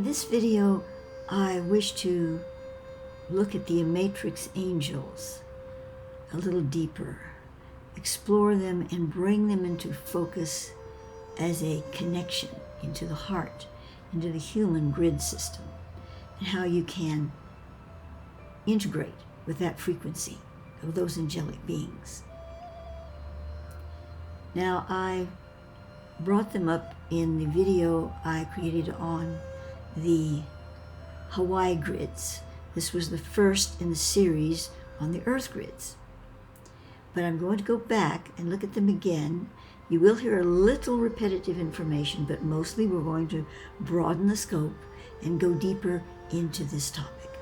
In this video, I wish to look at the Amatrix Angels a little deeper, explore them and bring them into focus as a connection into the heart, into the human grid system, and how you can integrate with that frequency of those angelic beings. Now, I brought them up in the video I created on the Hawaii grids. This was the first in the series on the Earth grids. But I'm going to go back and look at them again. You will hear a little repetitive information, but mostly we're going to broaden the scope and go deeper into this topic.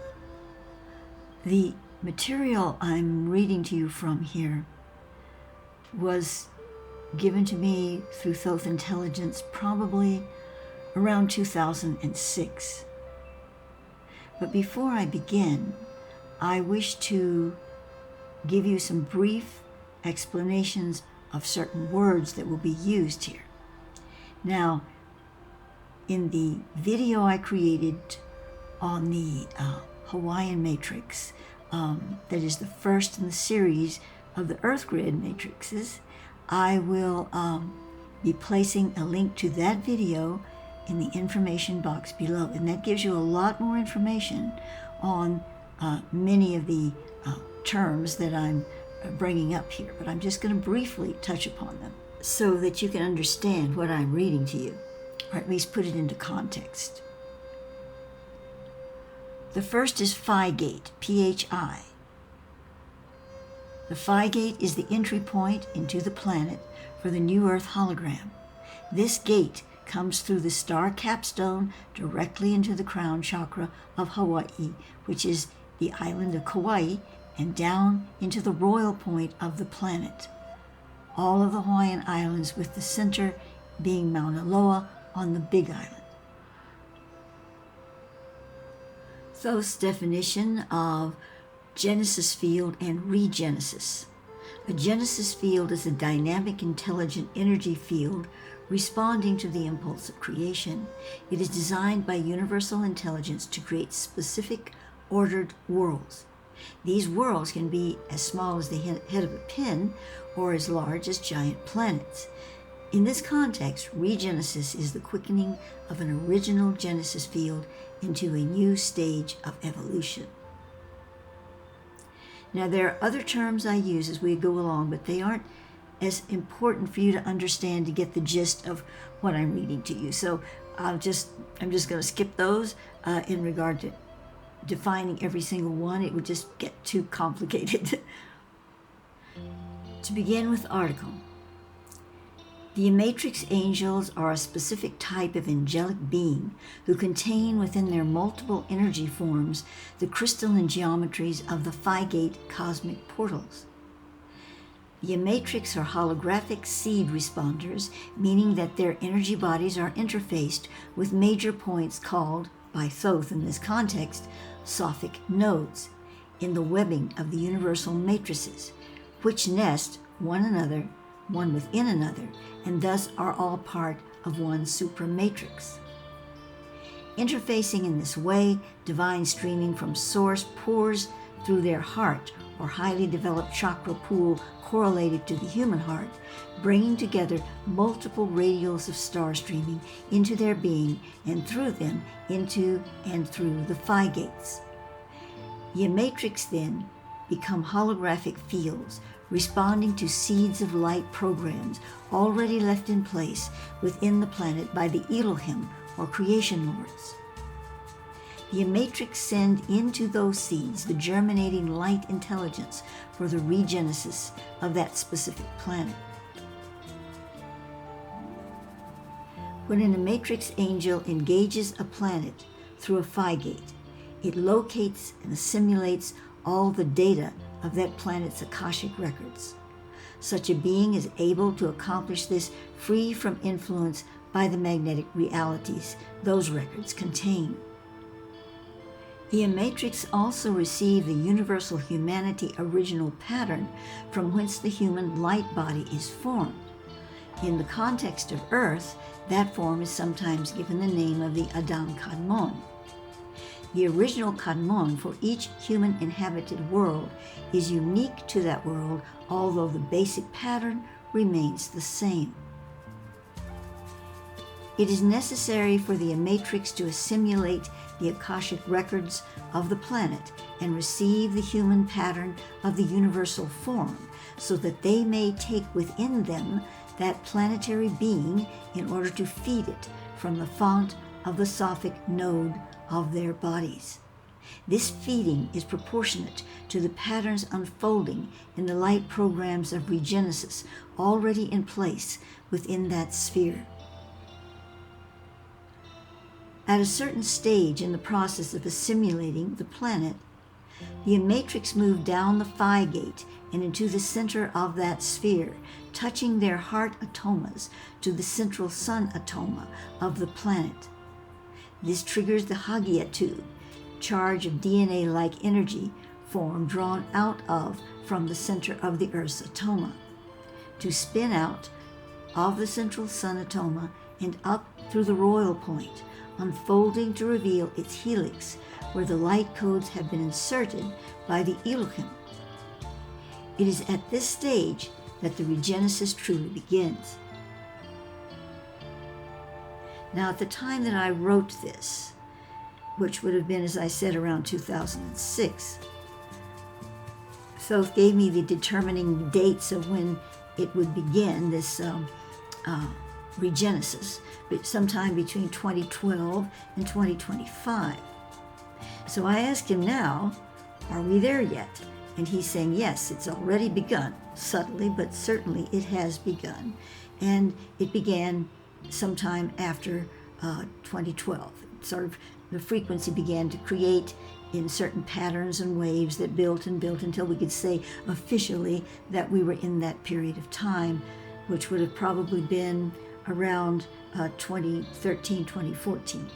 The material I'm reading to you from here was given to me through Thoth Intelligence probably around 2006. But before I begin, I wish to give you some brief explanations of certain words that will be used here. Now, in the video I created on the Hawaiian matrix, that is the first in the series of the Earth grid matrices, I will be placing a link to that video in the information box below, and that gives you a lot more information on many of the terms that I'm bringing up here, but I'm just going to briefly touch upon them so that you can understand what I'm reading to you, or at least put it into context. The first is Phi Gate, P-H-I. The Phi Gate is the entry point into the planet for the New Earth hologram. This gate comes through the star capstone directly into the crown chakra of Hawaii, which is the island of Kauai, and down into the royal point of the planet. All of the Hawaiian Islands, with the center being Mauna Loa on the Big Island. Thoth's definition of Genesis field and regenesis. A Genesis field is a dynamic, intelligent energy field responding to the impulse of creation. It is designed by universal intelligence to create specific, ordered worlds. These worlds can be as small as the head of a pin or as large as giant planets. In this context, regenesis is the quickening of an original Genesis field into a new stage of evolution. Now, there are other terms I use as we go along, but they aren't as important for you to understand to get the gist of what I'm reading to you. So I'm just going to skip those in regard to defining every single one. It would just get too complicated. To begin with the article, the Amatrix Angels are a specific type of angelic being who contain within their multiple energy forms the crystalline geometries of the Phi Gate cosmic portals. The Amatrix are holographic seed responders, meaning that their energy bodies are interfaced with major points called, by Thoth in this context, Sophic nodes, in the webbing of the universal matrices, which nest one within another, and thus are all part of one supramatrix. Interfacing in this way, divine streaming from source pours through their heart or highly developed chakra pool correlated to the human heart, bringing together multiple radials of star streaming into their being and through them into and through the Phi Gates. The Amatrix then become holographic fields responding to seeds of light programs already left in place within the planet by the Elohim or creation lords. The Amatrix send into those seeds the germinating light intelligence for the regenesis of that specific planet. When an Amatrix angel engages a planet through a Phi Gate, it locates and assimilates all the data of that planet's Akashic records. Such a being is able to accomplish this free from influence by the magnetic realities those records contain. The Amatrix also receive the universal humanity original pattern from whence the human light body is formed. In the context of Earth, that form is sometimes given the name of the Adam Kadmon. The original Kadmon for each human inhabited world is unique to that world, although the basic pattern remains the same. It is necessary for the Amatrix to assimilate the Akashic records of the planet and receive the human pattern of the universal form, so that they may take within them that planetary being in order to feed it from the font of the Sophic node of their bodies. This feeding is proportionate to the patterns unfolding in the light programs of regenesis already in place within that sphere. At a certain stage in the process of assimilating the planet, the Amatrix moved down the Phi Gate and into the center of that sphere, touching their heart atomas to the central sun atoma of the planet. This triggers the Hagia tube, charge of DNA-like energy form drawn out of from the center of the Earth's atoma, to spin out of the central sun atoma and up through the royal point, unfolding to reveal its helix, where the light codes have been inserted by the Elohim. It is at this stage that the regenesis truly begins. Now, at the time that I wrote this, which would have been, as I said, around 2006, Thoth gave me the determining dates of when it would begin, this regenesis, but sometime between 2012 and 2025. So I asked him now, are we there yet? And he's saying, yes, it's already begun, subtly, but certainly it has begun. And it began sometime after 2012. Sort of the frequency began to create in certain patterns and waves that built and built until we could say officially that we were in that period of time, which would have probably been around 2013, 2014.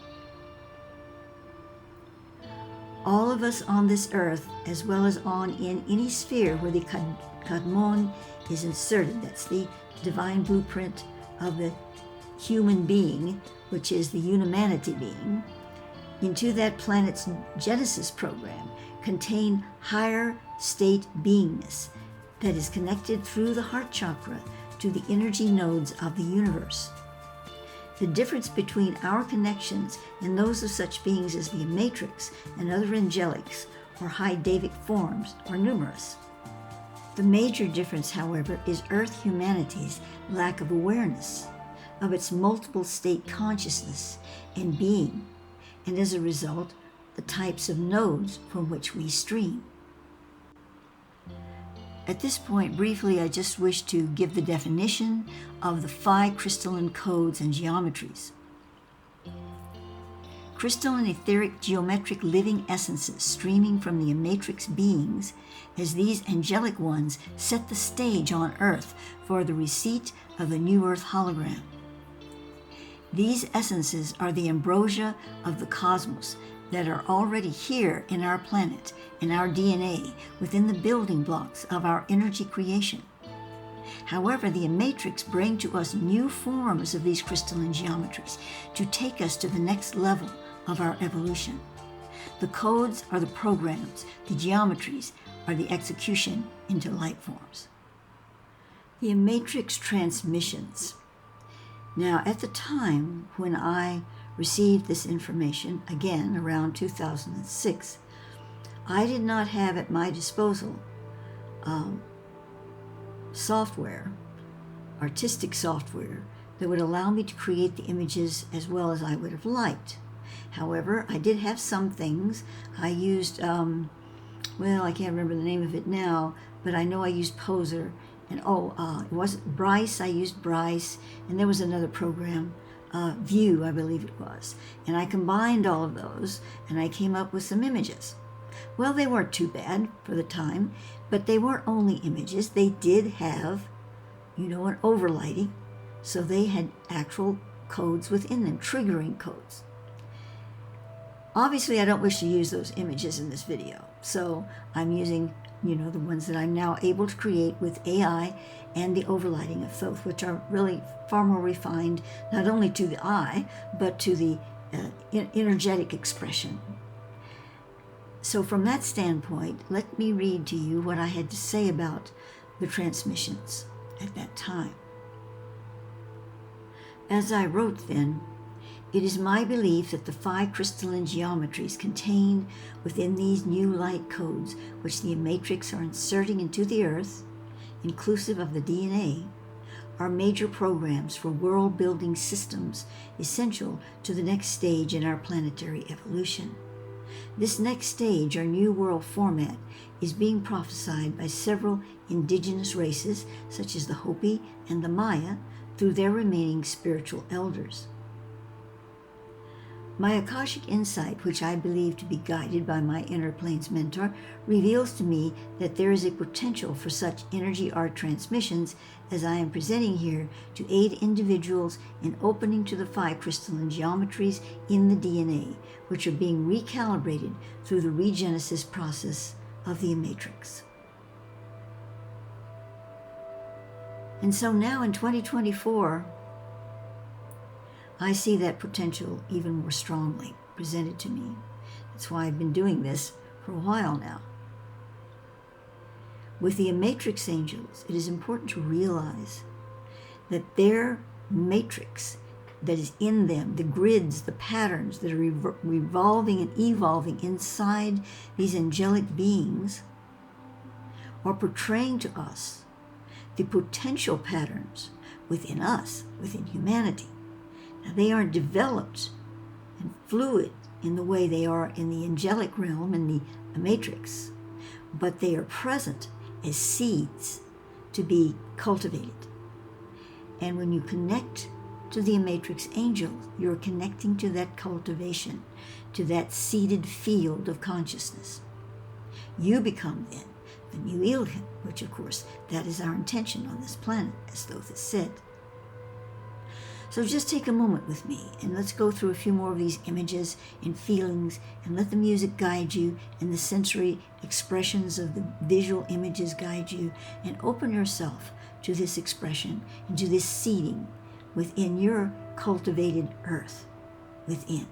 All of us on this earth, as well as on in any sphere where the Kadmon is inserted, that's the divine blueprint of the human being, which is the humanity being, into that planet's Genesis program, contain higher state beingness that is connected through the heart chakra to the energy nodes of the universe. The difference between our connections and those of such beings as the Amatrix and other angelics or high Davic forms are numerous. The major difference, however, is Earth humanity's lack of awareness of its multiple state consciousness and being, and as a result, the types of nodes from which we stream. At this point, briefly, I just wish to give the definition of the Phi crystalline codes and geometries. Crystalline etheric geometric living essences streaming from the Amatrix beings as these angelic ones set the stage on Earth for the receipt of the New Earth hologram. These essences are the ambrosia of the cosmos that are already here in our planet, in our DNA, within the building blocks of our energy creation. However, the Amatrix bring to us new forms of these crystalline geometries to take us to the next level of our evolution. The codes are the programs, the geometries are the execution into light forms. The Amatrix transmissions. Now, at the time when I received this information, again around 2006, I did not have at my disposal software, artistic software, that would allow me to create the images as well as I would have liked. However, I did have some things. I used, I can't remember the name of it now, but I know I used Poser, and it wasn't Bryce, I used Bryce, and there was another program, View, I believe it was. And I combined all of those, and I came up with some images. Well, they weren't too bad for the time, but they weren't only images. They did have, an overlighting, so they had actual codes within them, triggering codes. Obviously, I don't wish to use those images in this video. So I'm using, the ones that I'm now able to create with AI and the overlighting of Thoth, which are really far more refined, not only to the eye, but to the energetic expression. So from that standpoint, let me read to you what I had to say about the transmissions at that time. As I wrote then, it is my belief that the 5 crystalline geometries contained within these new light codes, which the Amatrix are inserting into the Earth, inclusive of the DNA, are major programs for world-building systems essential to the next stage in our planetary evolution. This next stage, our new world format, is being prophesied by several indigenous races, such as the Hopi and the Maia, through their remaining spiritual elders. My Akashic insight, which I believe to be guided by my inner planes mentor, reveals to me that there is a potential for such energy art transmissions as I am presenting here to aid individuals in opening to the 5 crystalline geometries in the DNA, which are being recalibrated through the regenesis process of the Amatrix. And so now in 2024, I see that potential even more strongly presented to me. That's why I've been doing this for a while now. With the Amatrix Angels, it is important to realize that their matrix that is in them, the grids, the patterns that are revolving and evolving inside these angelic beings, are portraying to us the potential patterns within us, within humanity. Now, they aren't developed and fluid in the way they are in the angelic realm, in the matrix, but they are present as seeds to be cultivated. And when you connect to the Amatrix Angel, you're connecting to that cultivation, to that seeded field of consciousness. You become then the new Elohim, which of course, that is our intention on this planet, as Thoth has said. So just take a moment with me and let's go through a few more of these images and feelings, and let the music guide you and the sensory expressions of the visual images guide you, and open yourself to this expression and to this seeding within your cultivated earth within.